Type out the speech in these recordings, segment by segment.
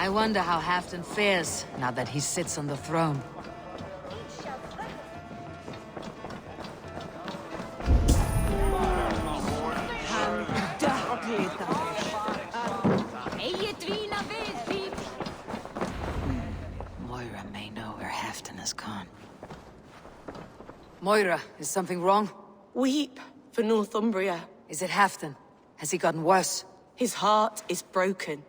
I wonder how Halfdan fares now that he sits on the throne. Moira may know where Halfdan has gone. Moira, is something wrong? Weep for Northumbria. Is it Halfdan? Has he gotten worse? His heart is broken.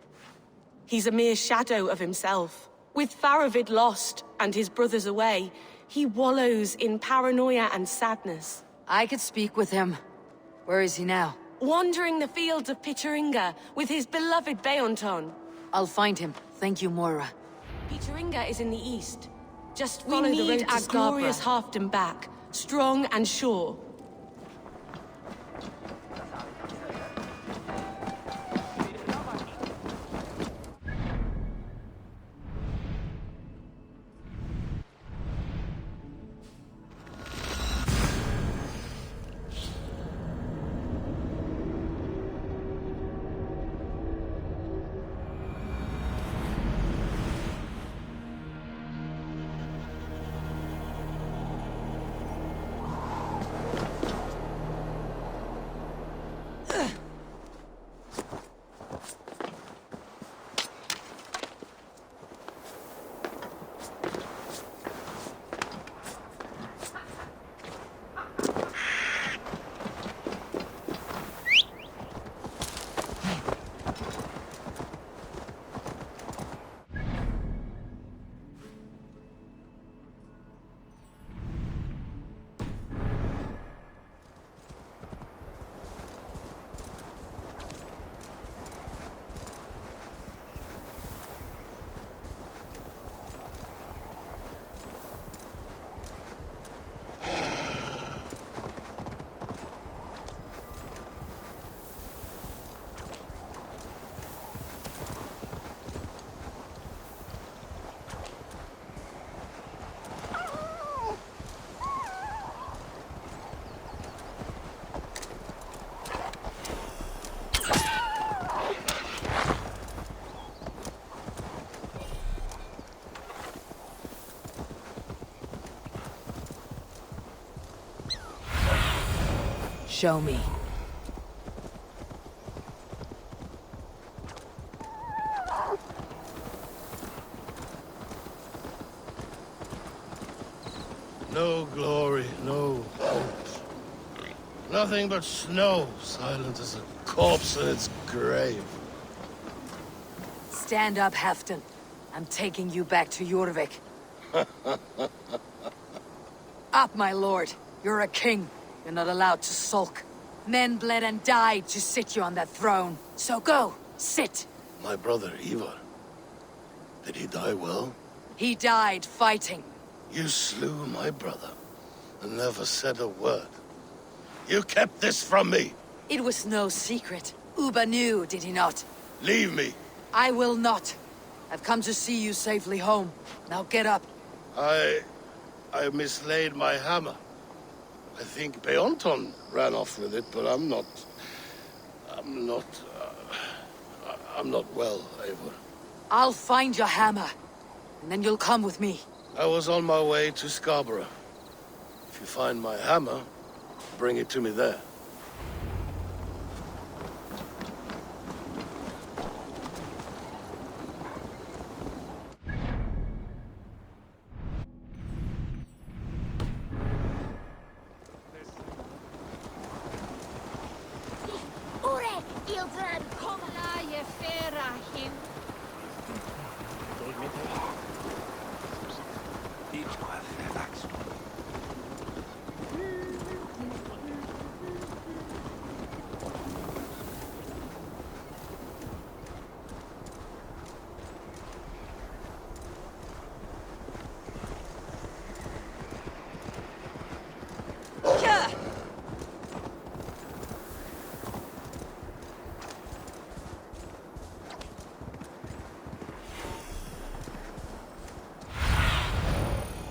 He's a mere shadow of himself. With Faravid lost and his brothers away, he wallows in paranoia and sadness. I could speak with him. Where is he now? Wandering the fields of Pittaringa with his beloved Beonton. I'll find him. Thank you, Moira. Pittaringa is in the east. Just follow the road to We need our glorious Halfdan back, strong and sure. Show me. No glory, no hopes. Nothing but snow, silent as a corpse in its grave. Stand up, Halfdan. I'm taking you back to Jorvik. Up, my lord. You're a king. You're not allowed to sulk. Men bled and died to sit you on that throne. So go, sit. My brother, Ivar. Did he die well? He died fighting. You slew my brother and never said a word. You kept this from me. It was no secret. Uba knew, did he not? Leave me. I will not. I've come to see you safely home. Now get up. I mislaid my hammer. I think Beonton ran off with it, but I'm not well, Eivor. I'll find your hammer, and then you'll come with me. I was on my way to Scarborough. If you find my hammer, bring it to me there.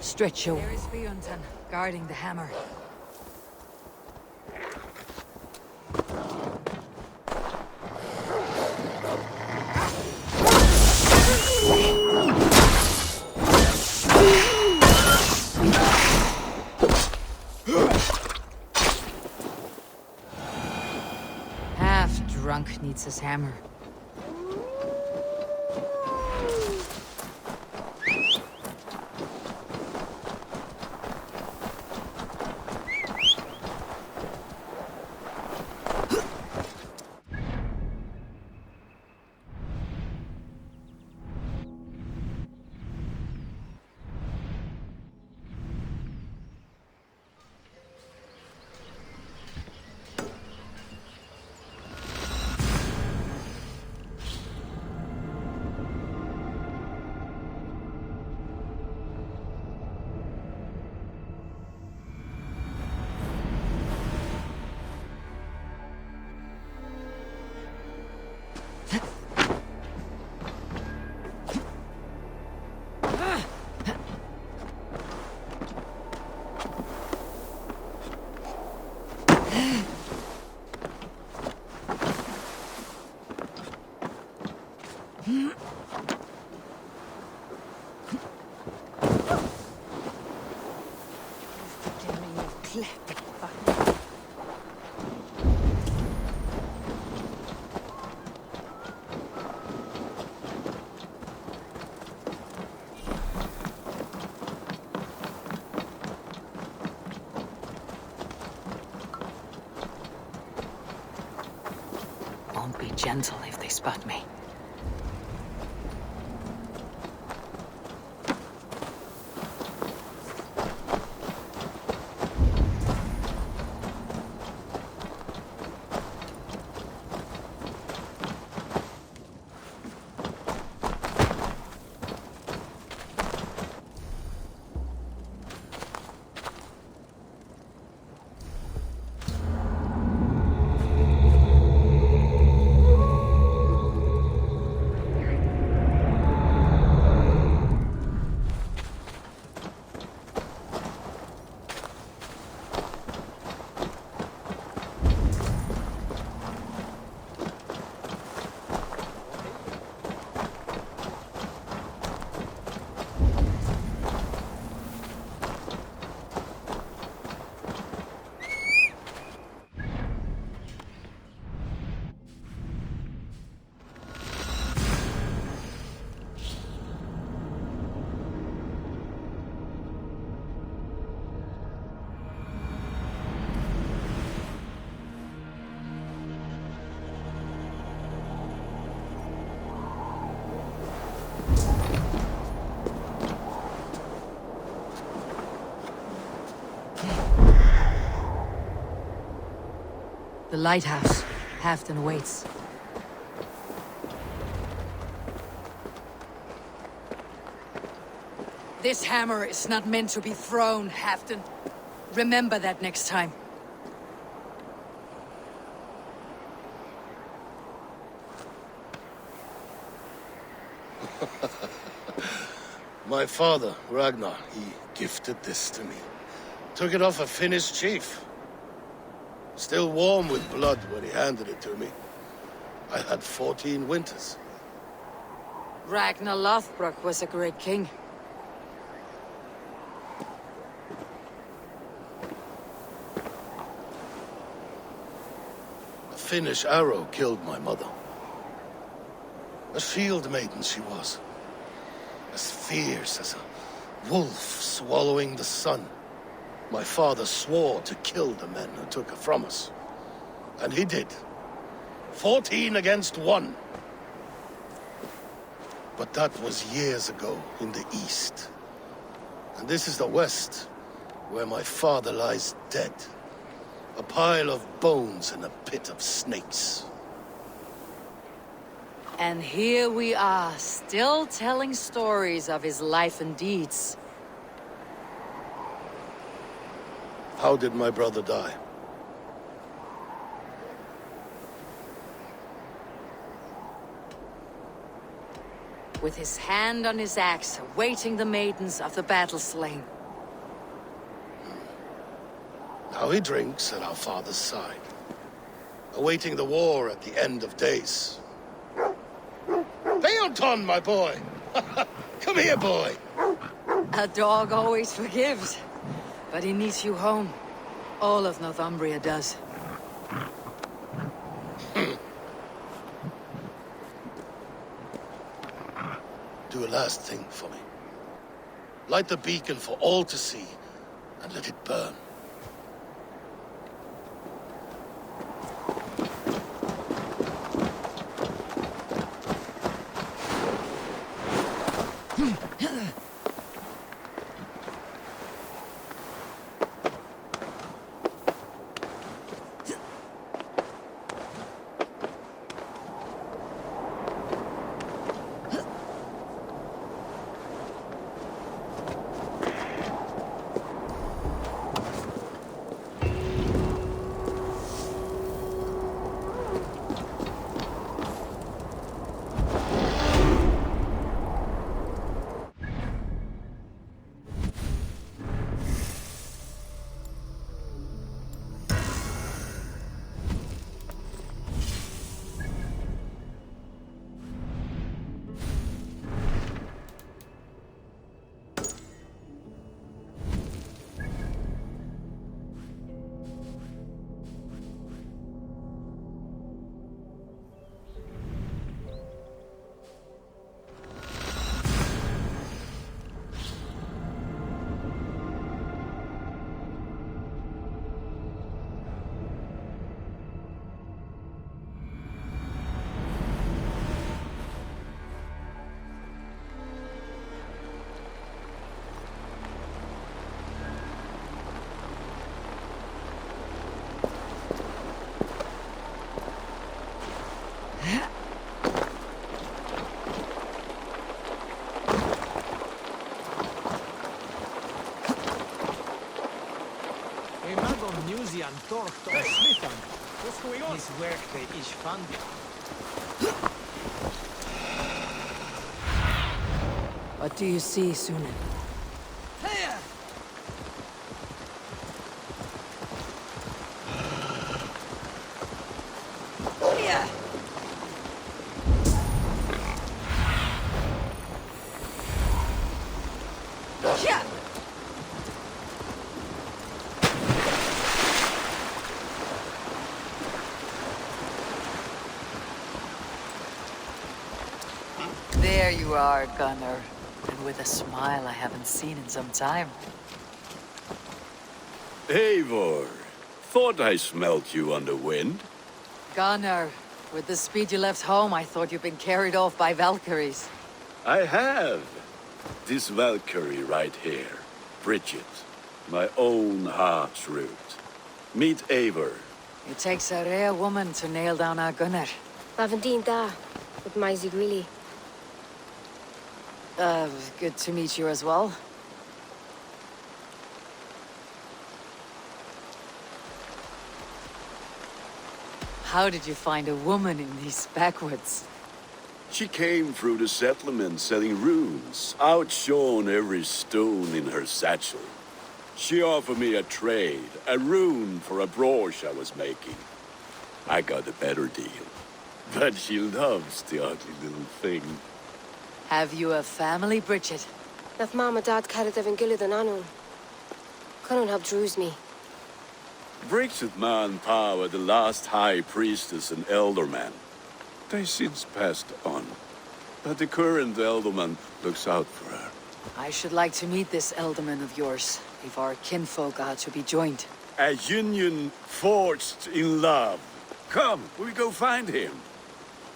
Stretch your... There is Beonton, guarding the hammer. monk needs his hammer. Won't be gentle if they spot me. The lighthouse. Halfdan waits. This hammer is not meant to be thrown, Halfdan. Remember that next time. My father, Ragnar, he gifted this to me. Took it off a Finnish chief. Still warm with blood when he handed it to me. I had 14 winters. Ragnar Lothbrok was a great king. A Finnish arrow killed my mother. A shield maiden she was. As fierce as a wolf swallowing the sun. My father swore to kill the men who took her from us. And he did. 14 against 1. But that was years ago in the east. And this is the west, where my father lies dead. A pile of bones in a pit of snakes. And here we are, still telling stories of his life and deeds. How did my brother die? With his hand on his axe, awaiting the maidens of the battle slain. Now he drinks at our father's side, awaiting the war at the end of days. Beoton, my boy! Come here, boy! A dog always forgives. But he needs you home. All of Northumbria does. do a last thing for me. Light the beacon for all to see, and let it burn. Museum torkt om smittan. His workday is funded. What do you see, Sunan? There you are, Gunnar. And with a smile I haven't seen in some time. Eivor, thought I smelt you on the wind. Gunnar, with the speed you left home, I thought you'd been carried off by Valkyries. I have. This Valkyrie right here, Bridget, my own heart's root. Meet Eivor. It takes a rare woman to nail down our Gunnar. Lavendine da, with Maisie Greeley. Good to meet you as well. How did you find a woman in these backwoods? She came through the settlement selling runes, outshone every stone in her satchel. She offered me a trade, a rune for a brooch I was making. I got a better deal. But she loves the ugly little thing. Have you a family, Bridget? Nath Mom and Dad carried Evan Gillard and Anun. Couldn't help drues me. Bridget Man Power, the last high priestess and elderman. They since passed on. But the current elderman looks out for her. I should like to meet this elderman of yours, if our kinfolk are to be joined. A union forged in love. Come, we go find him.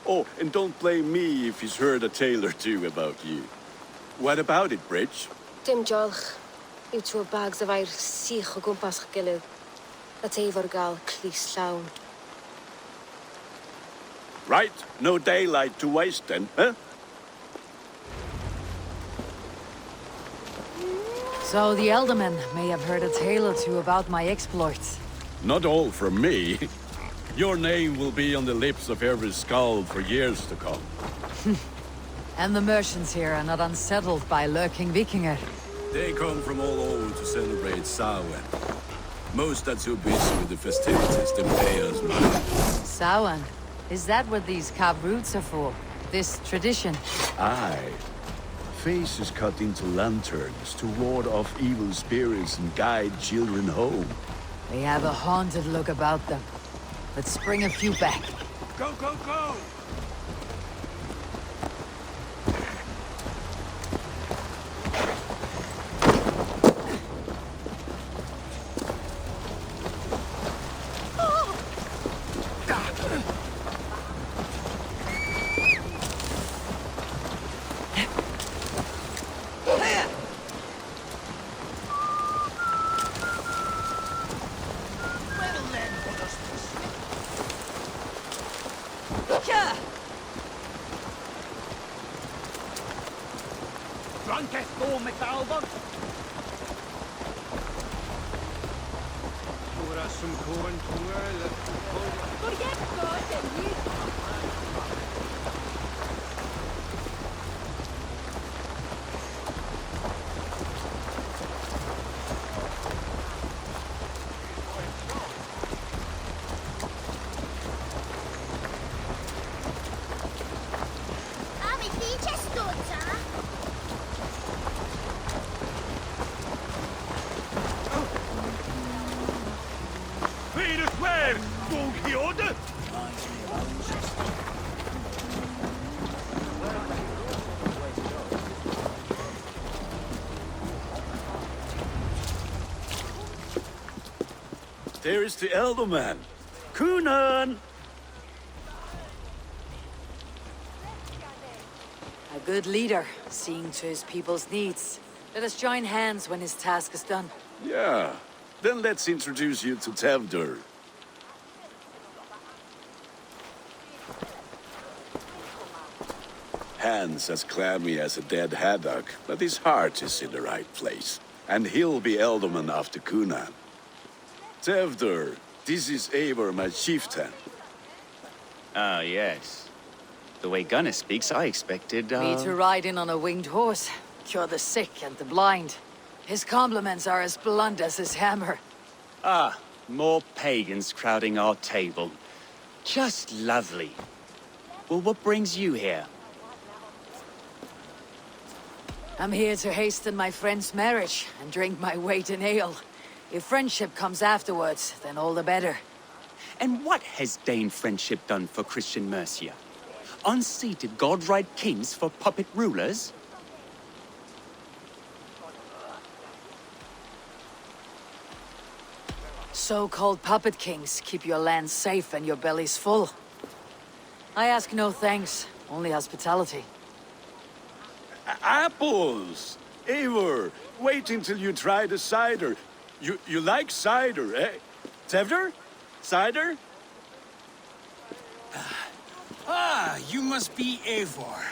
Oh, and don't blame me if he's heard a tale or two about you. What about it, Bridge? Dim jolch. You two bags of air sich o gwmpas gilydd. At Eivor gal clis llawn. Right, no daylight to waste then, huh? So the elderman may have heard a tale or two about my exploits. Not all from me. Your name will be on the lips of every skald for years to come. And the merchants here are not unsettled by lurking Vikinger. They come from all over to celebrate Samhain. Most are too busy with the festivities to pay us money. Samhain? Is that what these carved roots are for? This tradition? Aye. Faces cut into lanterns to ward off evil spirits and guide children home. They have a haunted look about them. Let's bring a few back. Go, go, go! Testo metallband. Tora som koen tunga. Peter Square! Don Quixote! There is the elder man. Cunan! A good leader, seeing to his people's needs. Let us join hands when his task is done. Yeah. Then let's introduce you to Tevder. Hands as clammy as a dead haddock, but his heart is in the right place. And he'll be Elderman after Cunan. Tevder, this is Eivor, my chieftain. Ah, yes. The way Gunnar speaks, I expected, Me to ride in on a winged horse, cure the sick and the blind. His compliments are as blunt as his hammer. Ah, more pagans crowding our table. Just lovely. Well, what brings you here? I'm here to hasten my friend's marriage and drink my weight in ale. If friendship comes afterwards, then all the better. And what has Dane friendship done for Christian Mercia? Unseated god-right kings for puppet rulers? So-called puppet kings keep your lands safe and your bellies full. I ask no thanks, only hospitality. Apples! Eivor, wait until you try the cider. You like cider, eh? Tevder? Cider? Ah, you must be Eivor.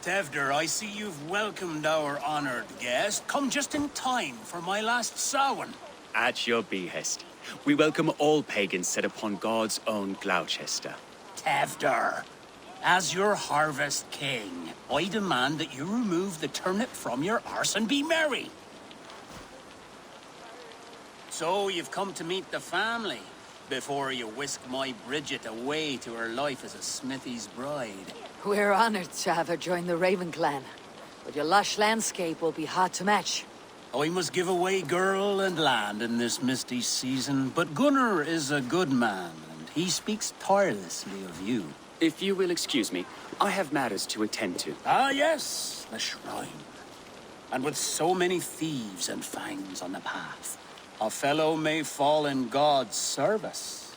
Tevder, I see you've welcomed our honored guest. Come just in time for my last Samhain. At your behest. We welcome all pagans set upon God's own Gloucester. Tevder, as your harvest king, I demand that you remove the turnip from your arse and be merry. So you've come to meet the family before you whisk my Bridget away to her life as a smithy's bride. We're honored to have her join the Raven clan, but your lush landscape will be hard to match. I must give away girl and land in this misty season, but Gunnar is a good man, and he speaks tirelessly of you. If you will excuse me, I have matters to attend to. Ah, yes, the shrine. And with so many thieves and fangs on the path, a fellow may fall in God's service.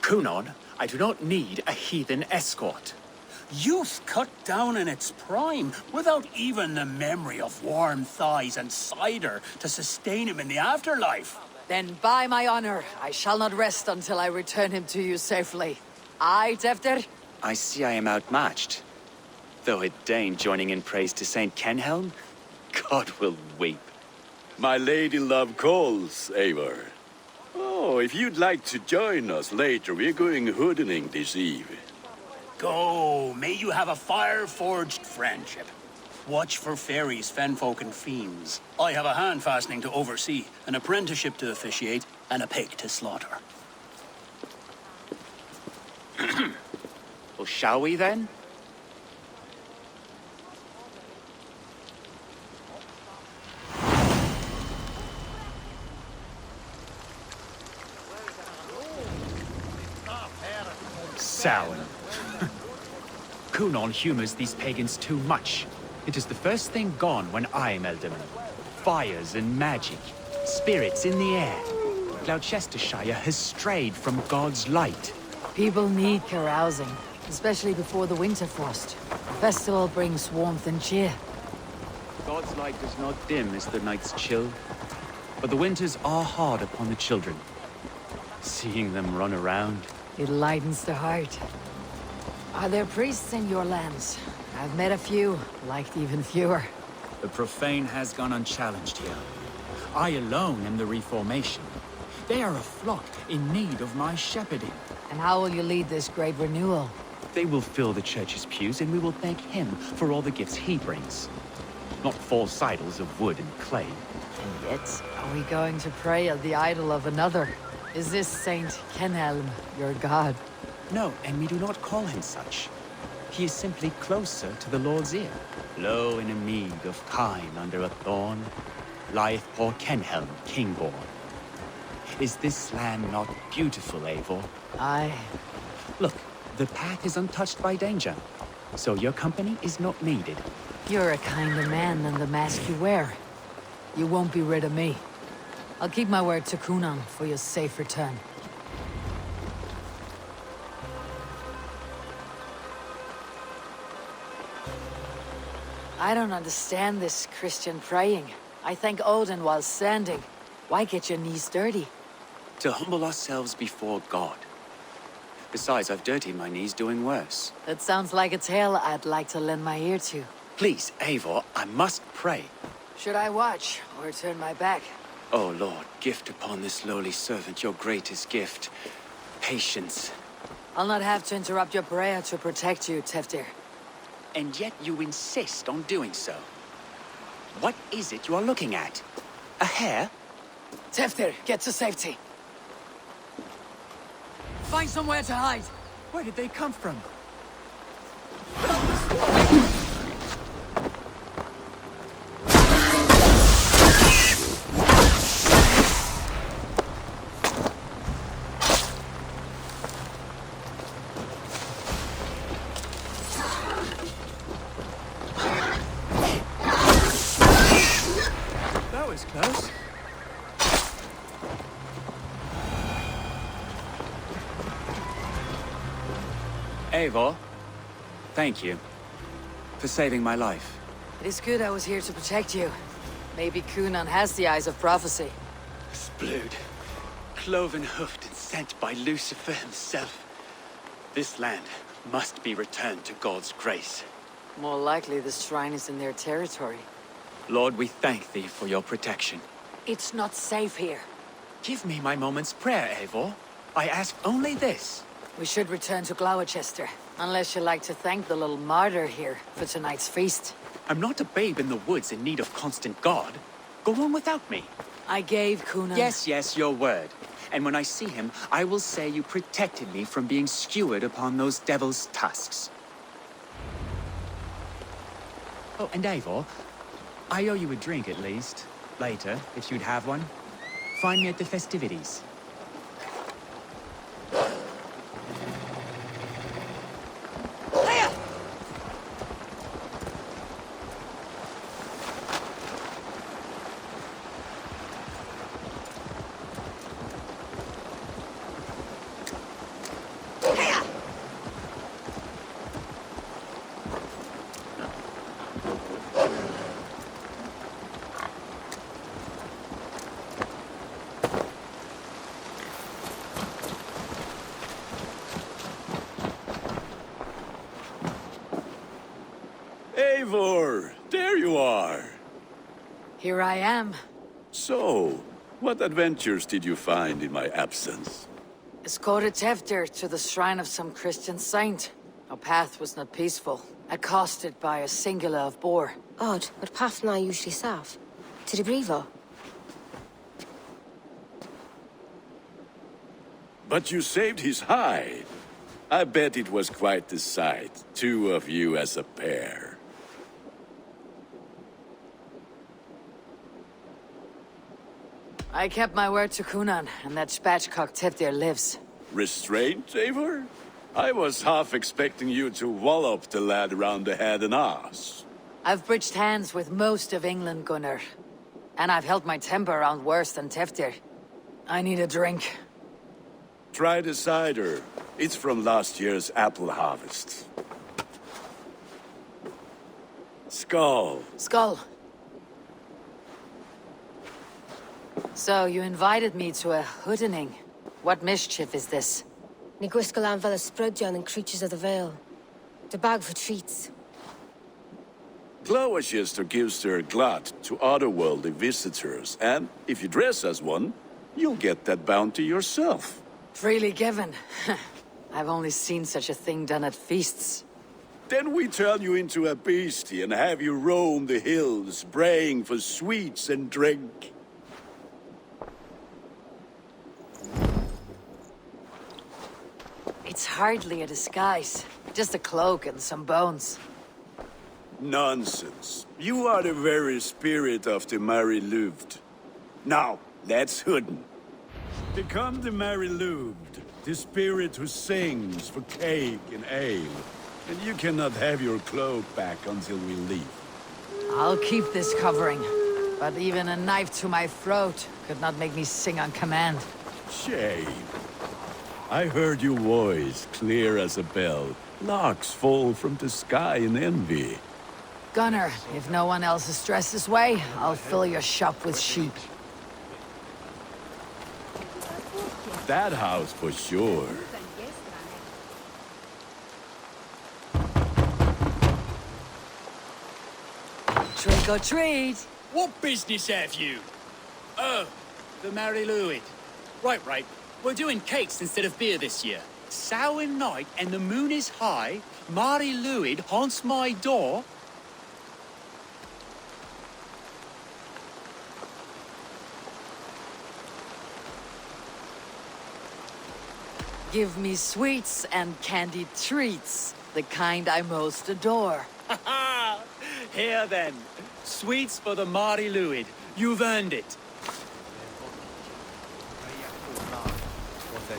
Cunan, I do not need a heathen escort. Youth cut down in its prime, without even the memory of warm thighs and cider to sustain him in the afterlife. Then by my honor, I shall not rest until I return him to you safely. Aye, Tevder? I see I am outmatched. Though a Dane joining in praise to Saint Kenhelm, God will weep. My lady love calls, Eivor. Oh, if you'd like to join us later, we're going hoodening this eve. Go, may you have a fire-forged friendship. Watch for fairies, fenfolk, and fiends. I have a hand fastening to oversee, an apprenticeship to officiate, and a pig to slaughter. Well, shall we then? Sour. Cunan humors these pagans too much. It is the first thing gone when I am Elderman. Fires and magic, spirits in the air. Gloucestershire has strayed from God's light. People need carousing, especially before the winter frost. The festival brings warmth and cheer. God's light does not dim as the nights chill, but the winters are hard upon the children. Seeing them run around. It lightens the heart. Are there priests in your lands? I've met a few, liked even fewer. The profane has gone unchallenged here. I alone am the reformation. They are a flock in need of my shepherding. And how will you lead this great renewal? They will fill the church's pews, and we will thank him for all the gifts he brings. Not false idols of wood and clay. And yet, are we going to pray at the idol of another? Is this Saint Kenelm your god? No, and we do not call him such. He is simply closer to the Lord's ear. Lo, in a mead of kine under a thorn, lieth poor Kenhelm, king-born. Is this land not beautiful, Eivor? Aye. Look, the path is untouched by danger, so your company is not needed. You're a kinder man than the mask you wear. You won't be rid of me. I'll keep my word to Kunan for your safe return. I don't understand this Christian praying. I thank Odin while standing. Why get your knees dirty? To humble ourselves before God. Besides, I've dirtied my knees doing worse. That sounds like a tale I'd like to lend my ear to. Please, Eivor, I must pray. Should I watch, or turn my back? Oh Lord, gift upon this lowly servant your greatest gift. Patience. I'll not have to interrupt your prayer to protect you, Teftir. And yet you insist on doing so. What is it you are looking at? A hare? Teftir, get to safety. Find somewhere to hide. Where did they come from? That was close. Eivor, thank you for saving my life. It is good I was here to protect you. Maybe Kunan has the eyes of prophecy. Splood, cloven-hoofed and sent by Lucifer himself. This land must be returned to God's grace. More likely the shrine is in their territory. Lord, we thank thee for your protection. It's not safe here. Give me my moment's prayer, Eivor. I ask only this. We should return to Gloucester, unless you'd like to thank the little martyr here for tonight's feast. I'm not a babe in the woods in need of constant guard. Go on without me. I gave Kunan... Yes, your word. And when I see him, I will say you protected me from being skewered upon those devil's tusks. Oh, and Eivor, I owe you a drink at least. Later, if you'd have one. Find me at the festivities. Eivor, there you are. Here I am. So, what adventures did you find in my absence? Escorted Teftir to the shrine of some Christian saint. Our path was not peaceful. Accosted by a singular of boar. Odd, but path na usually sav. To the brievo. But you saved his hide. I bet it was quite the sight, two of you as a pair. I kept my word to Kunan, and that spatchcock Teftir lives. Restraint, Eivor? I was half expecting you to wallop the lad around the head and ass. I've bridged hands with most of England, Gunnar. And I've held my temper around worse than Teftir. I need a drink. Try the cider. It's from last year's apple harvest. Skull. Skull. So, you invited me to a hoodening. What mischief is this? Ni gwisgal anfel ysbrydion and creatures of the Vale. The bag for treats. Gloucester gives their glut to otherworldly visitors, and if you dress as one, you'll get that bounty yourself. Freely given. I've only seen such a thing done at feasts. Then we turn you into a beastie and have you roam the hills, braying for sweets and drink. It's hardly a disguise. Just a cloak and some bones. Nonsense. You are the very spirit of the Mary Louved. Now, let's hoodin. Become the Mary Louved, the spirit who sings for cake and ale. And you cannot have your cloak back until we leave. I'll keep this covering. But even a knife to my throat could not make me sing on command. Shame. I heard your voice clear as a bell. Larks fall from the sky in envy. Gunnar, if no one else is dressed this way, I'll fill your shop with sheep. That house for sure. Trick or treat! What business have you? Oh, the Mary Louid. Right. We're doing cakes instead of beer this year. Sour night and the moon is high. Mary Louid haunts my door. Give me sweets and candied treats, the kind I most adore. Here then, sweets for the Mari Louid. You've earned it.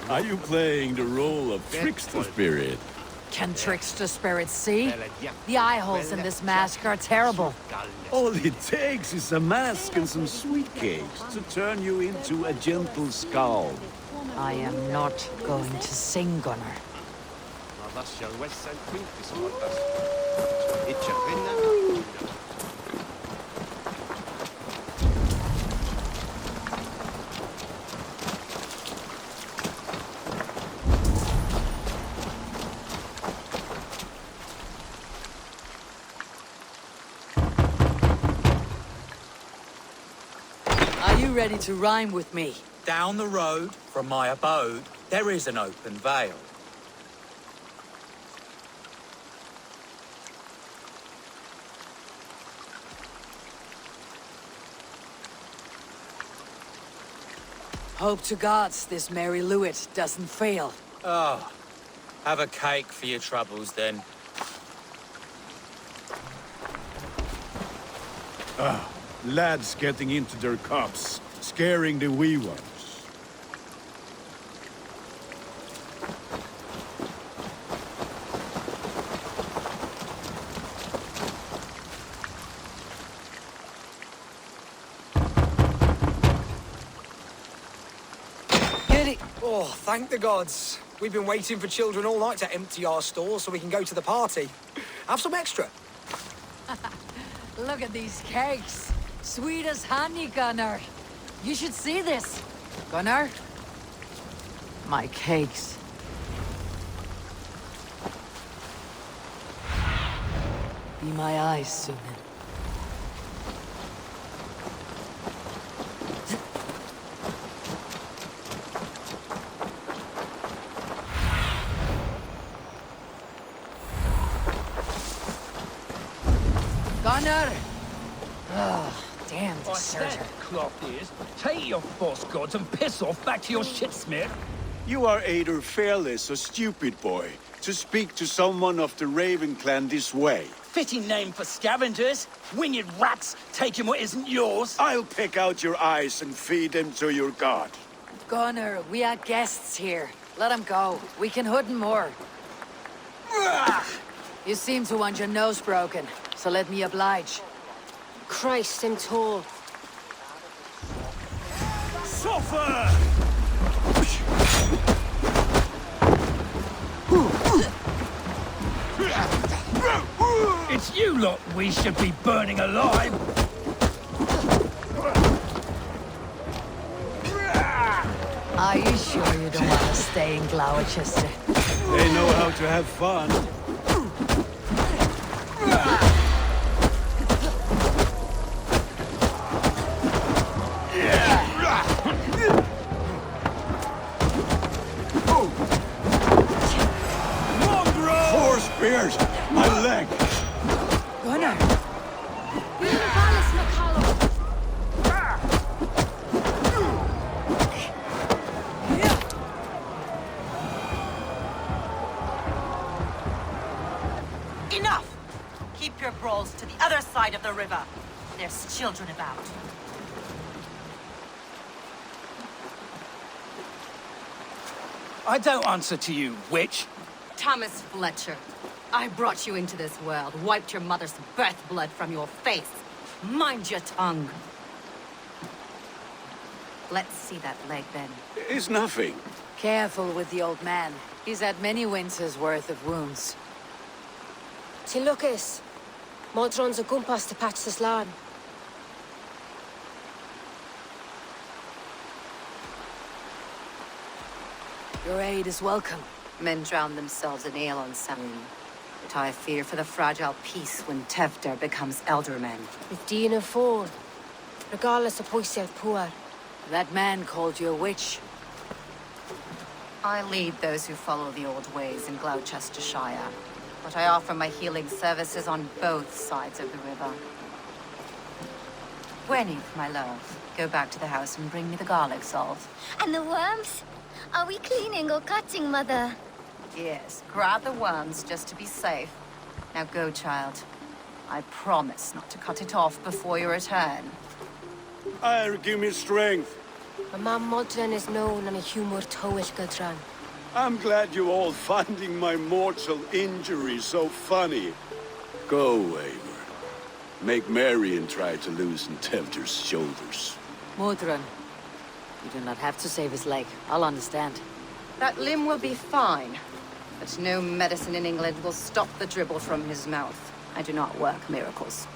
Are you playing the role of trickster spirit? Can trickster spirits see? The eye holes in this mask are terrible. All it takes is a mask and some sweet cakes to turn you into a gentle skull. I am not going to sing, Gunnar. Are you ready to rhyme with me? Down the road from my abode, there is an open vale. Hope to gods this Mary Louid doesn't fail. Oh, have a cake for your troubles then. Lads getting into their cups, scaring the wee ones. Oh, thank the gods. We've been waiting for children all night to empty our stores so we can go to the party. Have some extra. Look at these cakes. Sweet as honey, Gunnar. You should see this. Gunnar? My cakes. Be my eyes, soon. Gunnar! Oh, damn deserter. Cloth is, take your false gods and piss off back to your shitsmith. You are either fearless or stupid, boy, to speak to someone of the Raven clan this way. Fitting name for scavengers. Winged rats taking what isn't yours. I'll pick out your eyes and feed them to your god. Gunnar, we are guests here. Let him go. We can hood him more. You seem to want your nose broken, so let me oblige. Christ, I'm tall. Suffer! It's you lot we should be burning alive! Are you sure you don't want to stay in Gloucester? They know how to have fun. spears! My leg! Gunnar! Enough! Keep your brawls to the other side of the river. There's children about. I don't answer to you, witch. Thomas Fletcher, I brought you into this world, wiped your mother's birth blood from your face. Mind your tongue. Let's see that leg, then. It's nothing. Careful with the old man. He's had many winters' worth of wounds. Ti Lucas. Modron's a gumpas to patch this lawn. Your aid is welcome. Men drown themselves in ale on Samhain. But I fear for the fragile peace when Tevder becomes eldermen. With Dean of Ford. Regardless of Poisiel poor. That man called you a witch. I lead those who follow the old ways in Gloucestershire. But I offer my healing services on both sides of the river. Gweneve, my love, go back to the house and bring me the garlic salt. And the worms? Are we cleaning or cutting, Mother? Yes, grab the worms just to be safe. Now go, child. I promise not to cut it off before your return. Give me strength. My mam Modron is known and a humor towish Gudran. I'm glad you all finding my mortal injury so funny. Go, Eivor. Make merry and try to loosen Tevder's shoulders. Modron, you do not have to save his leg. I'll understand. That limb will be fine. But no medicine in England will stop the dribble from his mouth. I do not work miracles.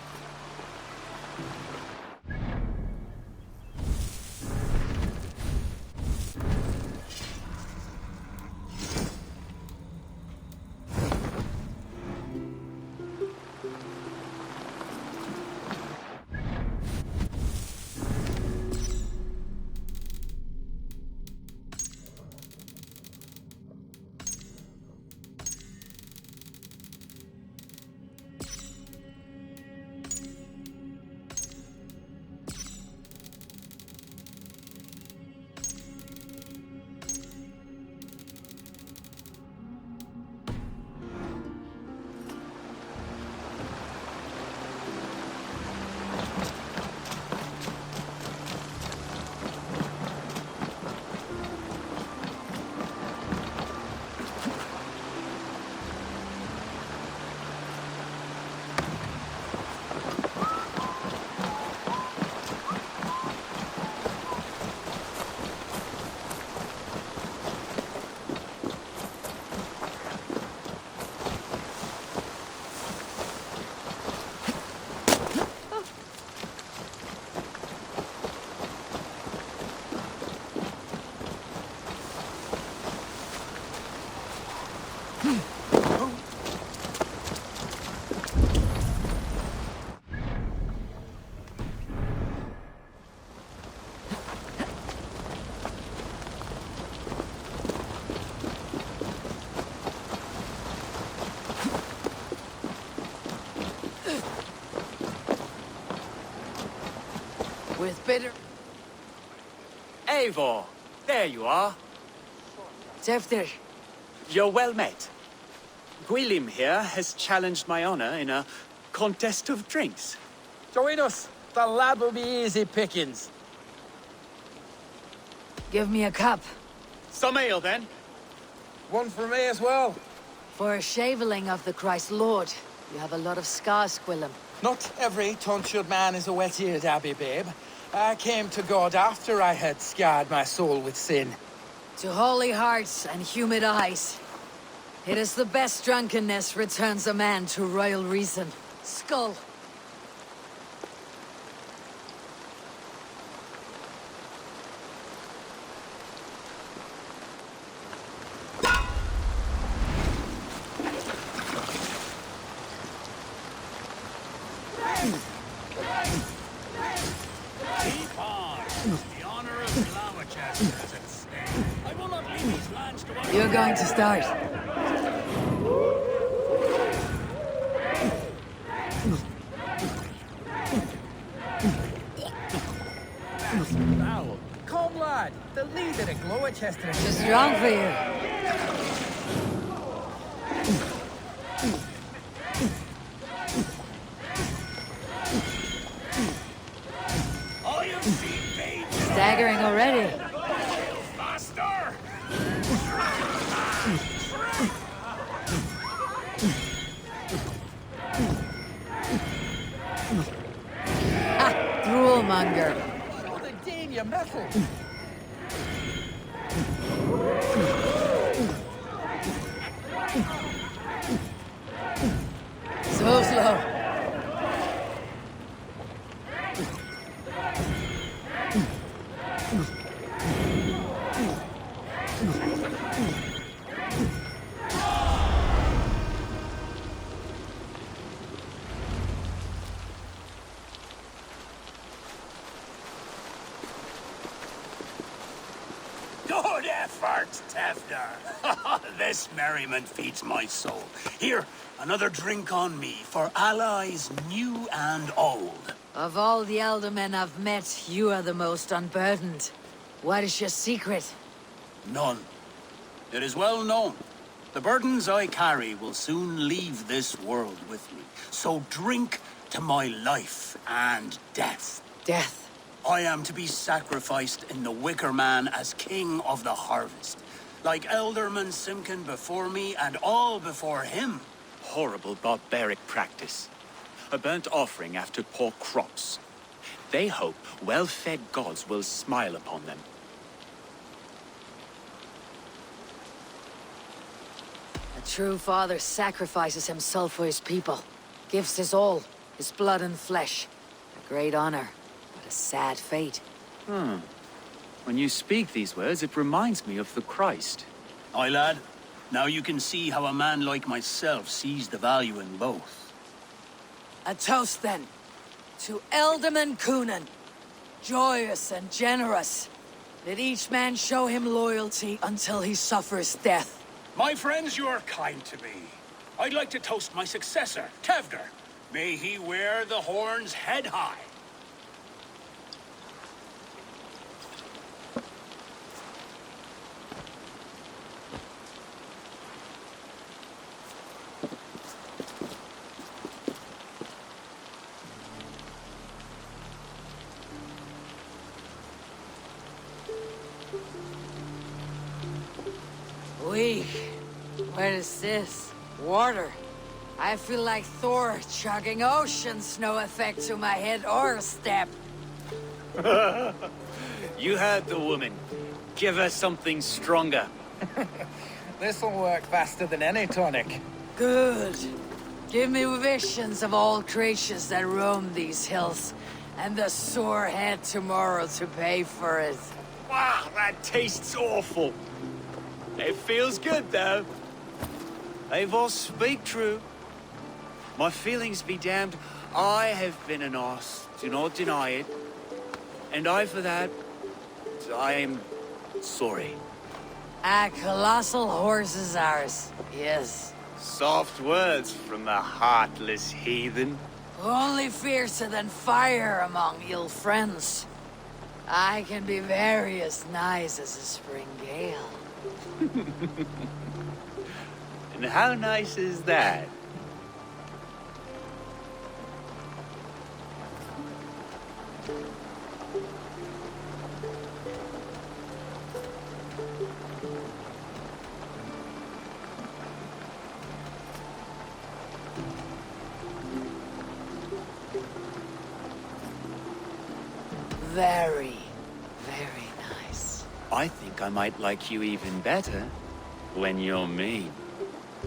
With bitter... Eivor, there you are. Tevder, You're well met. Gwilym here has challenged my honor in a contest of drinks. Join us. The lad will be easy pickings. give me a cup. Some ale, then. One for me as well. For a shaveling of the Christ Lord, you have a lot of scars, Gwilym. Not every tonsured man is a wet-eared Abbey, babe. I came to God after I had scarred my soul with sin. To holy hearts and humid eyes. It is the best drunkenness returns a man to royal reason. Skull. Keep on. The honor of Gloucester is at stake. I will not leave these lands to our... You're going to start. Val, come lad, the leader of Gloucester. Too strong for you. Staggering already. Faster! Ha! Droolmonger. Oh, the Dane, your metal. So slow. Good effort, Tevner. This merriment feeds my soul. Here, another drink on me for allies new and old. Of all the elder men I've met, you are the most unburdened. What is your secret? None. It is well known. The burdens I carry will soon leave this world with me. So drink to my life and death. Death. I am to be sacrificed in the Wicker Man as king of the harvest. Like Elderman Simkin before me and all before him. Horrible barbaric practice. A burnt offering after poor crops. They hope well-fed gods will smile upon them. A true father sacrifices himself for his people. Gives his all, his blood and flesh. A great honor, but a sad fate. When you speak these words, it reminds me of the Christ. Aye, lad. Now you can see how a man like myself sees the value in both. A toast, then, to Elderman Coonan. Joyous and generous. Let each man show him loyalty until he suffers death. My friends, you are kind to me. I'd like to toast my successor, Tevner. May he wear the horns head high. What is this? Water. I feel like Thor chugging ocean snow effect to my head or step. You heard the woman. Give her something stronger. This'll work faster than any tonic. Good. Give me visions of all creatures that roam these hills, and the sore head tomorrow to pay for it. Wow, that tastes awful. It feels good, though. They all speak true. My feelings be damned. I have been an ass, do not deny it. And I, for that, I am sorry. A colossal horse is ours, yes. Soft words from the heartless heathen. Only fiercer than fire among ill friends. I can be very as nice as a spring gale. And how nice is that? Very, very nice. I think I might like you even better when you're mean.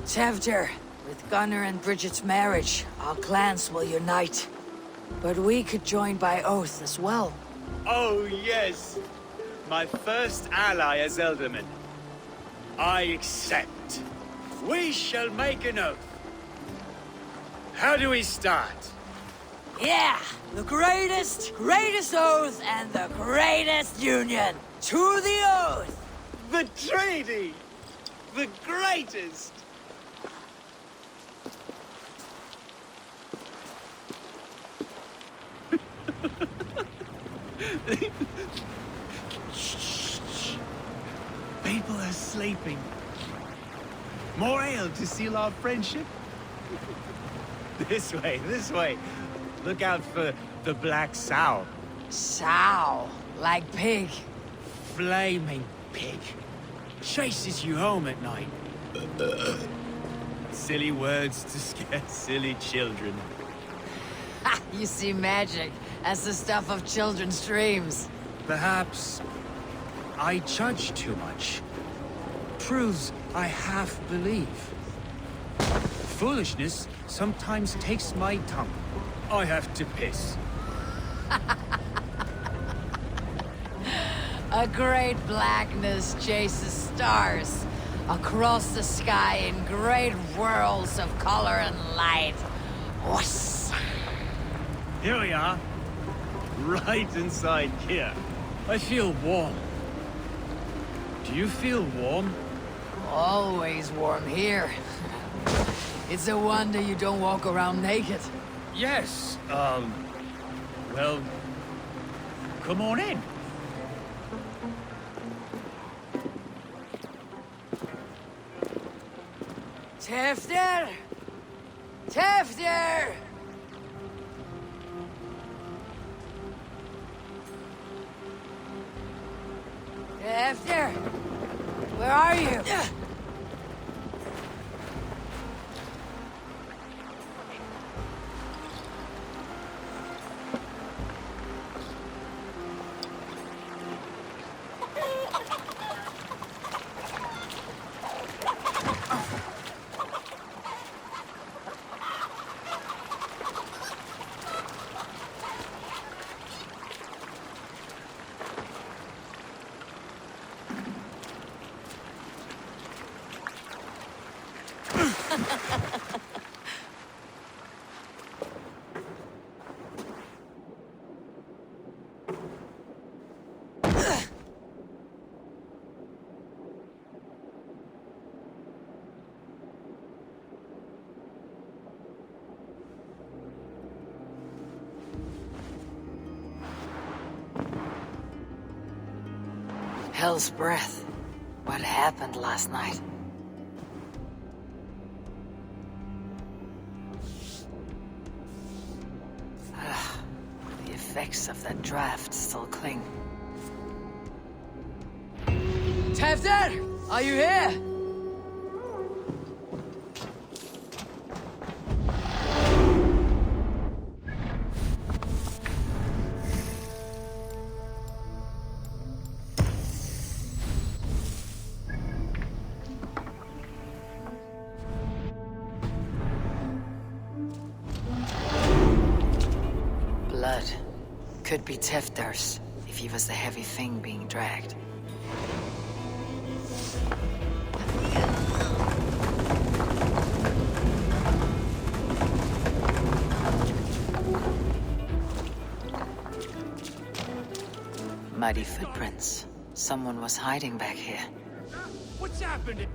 Tevder, with Gunnar and Bridget's marriage, our clans will unite. But we could join by oath as well. Oh, yes. My first ally as Elderman. I accept. We shall make an oath. How do we start? Yeah! The greatest oath and the greatest union! To the oath! The treaty! The greatest! People are sleeping. More ale to seal our friendship? This way, this way. Look out for the black sow. Sow, like pig. Flaming pig. Chases you home at night. Silly words to scare silly children. Ha! You see magic as the stuff of children's dreams. Perhaps I judge too much. Truths I half believe. Foolishness sometimes takes my tongue. I have to piss. A great blackness chases stars across the sky in great whirls of color and light. Whoosh. Here we are. Right inside here. I feel warm. Do you feel warm? Always warm here. It's a wonder you don't walk around naked. Yes, well, come on in. Tefter! Tefter! Tefter! Where are you? Hell's breath. What happened last night? The effects of that draft still cling. Tefter! Are you here? Blood. Could be Tefter's, if he was the heavy thing being dragged. Muddy footprints. Someone was hiding back here. What's happening?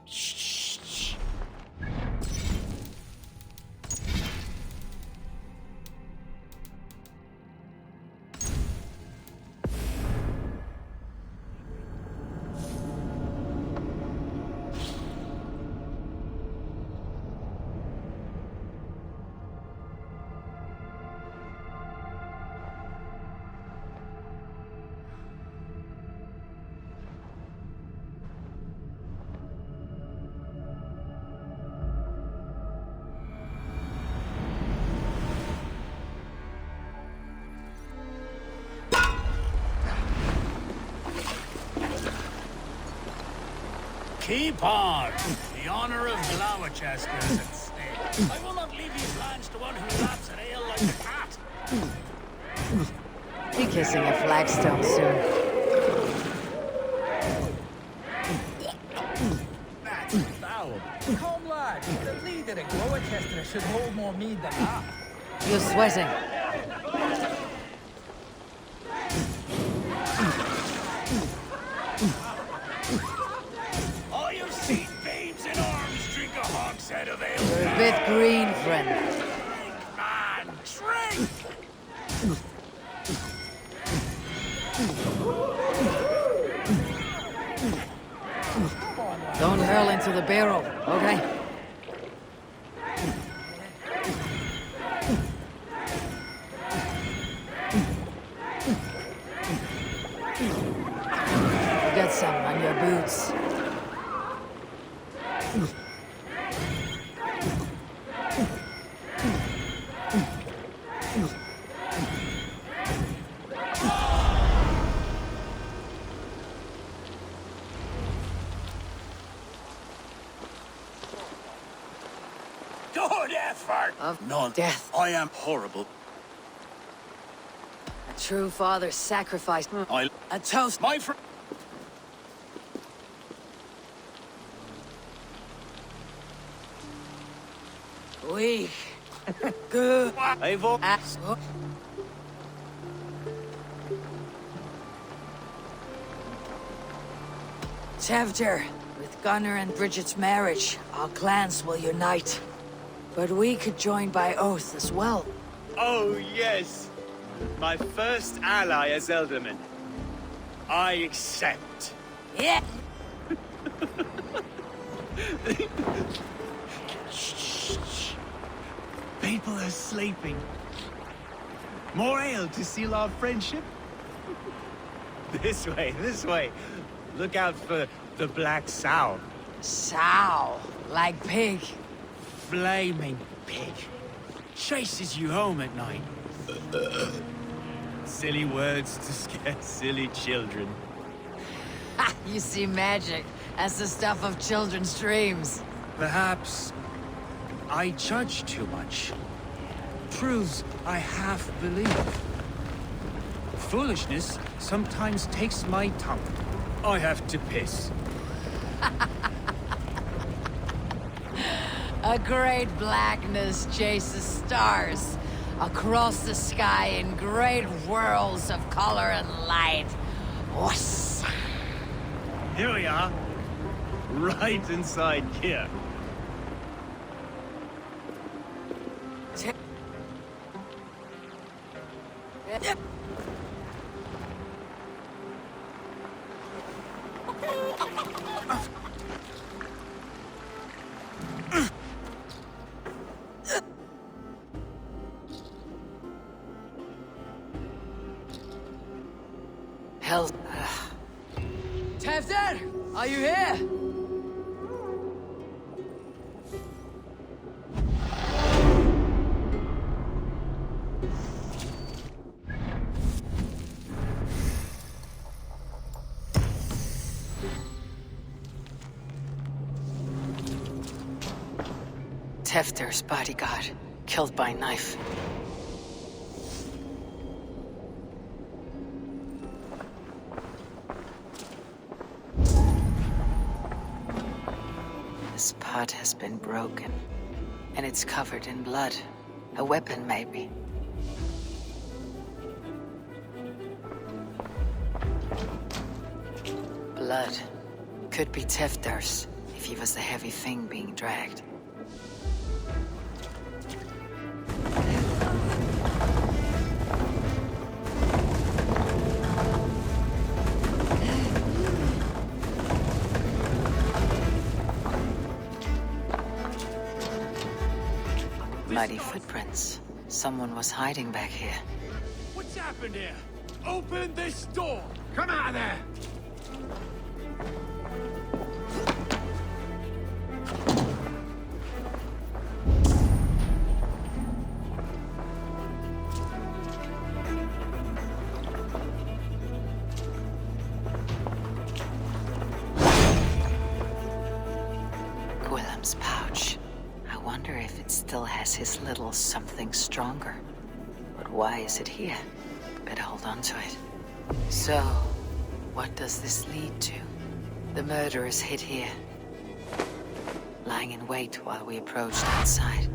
Shh. Keep on. The honor of Gloucester is at stake. I will not leave these lands to one who laps at ale like a cat. Be kissing a flagstone soon. It should hold more mead than that. You're sweating. All you see babes in arms drink a hogshead of ale. You're a bit green, friend. Man, drink! Don't hurl into the barrel, okay? Get some on your boots. Good effort! Of None. death. I am horrible. A true father's sacrifice. A toast. My friend. We. Good. Tevder, with Gunnar and Bridget's marriage, our clans will unite. But we could join by oath as well. Oh, yes. My first ally as Elderman. I accept. Yeah. Shh. People are sleeping. More ale to seal our friendship? This way. Look out for the black sow. Sow, like pig. Flaming pig. Chases you home at night. Silly words to scare silly children. Ha! You see magic as the stuff of children's dreams. Perhaps I judge too much. Proves I half believe. Foolishness sometimes takes my tongue. I have to piss. A great blackness chases stars across the sky in great whirls of color and light. Whoosh! Here we are. Right inside here. Hell. Tevder, are you here? Tefder's bodyguard, killed by knife. This pot has been broken, and it's covered in blood. A weapon, maybe. Blood. Could be Tefder's, if he was the heavy thing being dragged. Muddy footprints. Someone was hiding back here. What's happened here? Open this door! Come out of there! Gwillem's pouch. I wonder if it still has his little something stronger. But why is it here? Better hold on to it. So, what does this lead to? The murderers hid here, lying in wait while we approached outside.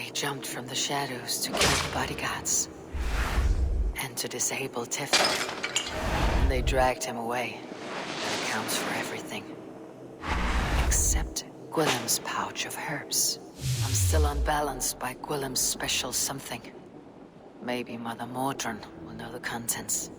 They jumped from the shadows to kill the bodyguards. And to disable Tiffany. And they dragged him away. That accounts for everything. Except Gwillem's pouch of herbs. I'm still unbalanced by Gwillem's special something. Maybe Mother Mordrin will know the contents.